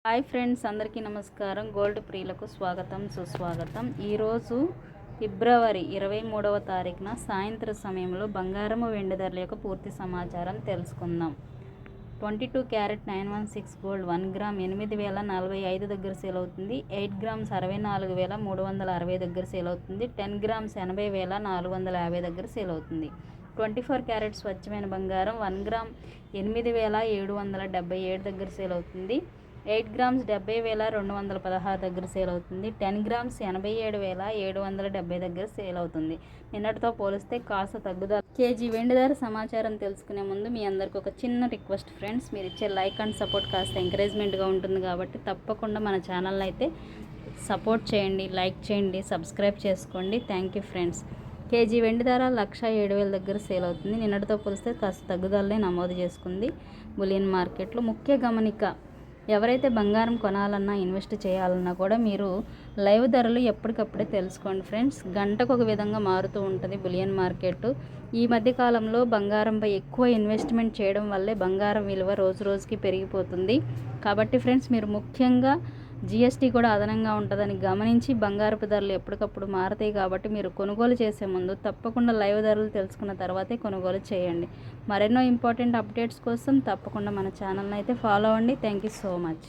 Hi friends, అందరికీ నమస్కారం. Gold ప్రియులకు స్వాగతం, సుస్వాగతం. ఈరోజు ఫిబ్రవరి 23వ తారీఖున సాయంత్రం సమయంలో బంగారము వెండి ధరల యొక్క పూర్తి సమాచారం తెలుసుకుందాం. 22 క్యారెట్ 916 గోల్డ్ 1 గ్రామ్ 8,045 దగ్గర సేల్ అవుతుంది. 8 గ్రామ్స్ 64,360 దగ్గర సేల్ అవుతుంది. 10 గ్రామ్స్ 80,450 దగ్గర సేల్ అవుతుంది. 24 క్యారెట్ స్వచ్ఛమైన బంగారం 1 గ్రామ్ 8,777 దగ్గర సేల్ అవుతుంది. 8 గ్రామ్స్ 70,216 దగ్గర సేల్ అవుతుంది. 10 గ్రామ్స్ 87,770 దగ్గర సేల్ అవుతుంది. నిన్నటితో పోలిస్తే కాస్త తగ్గుదల. కేజీ వెండి ధర సమాచారం తెలుసుకునే ముందు మీ అందరికి ఒక చిన్న రిక్వెస్ట్ ఫ్రెండ్స్, మీరు ఇచ్చే లైక్ అండ్ సపోర్ట్ కాస్త ఎంకరేజ్మెంట్గా ఉంటుంది కాబట్టి తప్పకుండా మన ఛానల్ని అయితే సపోర్ట్ చేయండి, లైక్ చేయండి, సబ్స్క్రైబ్ చేసుకోండి. Thank you friends. కేజీ వెండి ధర 1,07,000 దగ్గర సేల్ అవుతుంది. నిన్నటితో పోలిస్తే కాస్త తగ్గుదలనే నమోదు చేసుకుంది బులియన్ మార్కెట్లో. ముఖ్య గమనిక, ఎవరైతే బంగారం కొనాలన్నా ఇన్వెస్ట్ చేయాలన్నా కూడా మీరు లైవ్ ధరలు ఎప్పటికప్పుడే తెలుసుకోండి ఫ్రెండ్స్. గంటకు ఒక విధంగా మారుతూ ఉంటుంది బులియన్ మార్కెట్. ఈ మధ్య కాలంలో బంగారంపై ఎక్కువ ఇన్వెస్ట్మెంట్ చేయడం వల్లే బంగారం విలువ రోజు రోజుకి పెరిగిపోతుంది. కాబట్టి ఫ్రెండ్స్, మీరు ముఖ్యంగా జిఎస్టీ కూడా అదనంగా ఉంటుందని గమనించి బంగారపు ధరలు ఎప్పటికప్పుడు మారుతాయి. కాబట్టి మీరు కొనుగోలు చేసే ముందు తప్పకుండా లైవ్ ధరలు తెలుసుకున్న తర్వాతే కొనుగోలు చేయండి. మరెన్నో ఇంపార్టెంట్ అప్డేట్స్ కోసం తప్పకుండా మన ఛానల్ని అయితే ఫాలో అవ్వండి. Thank you so much.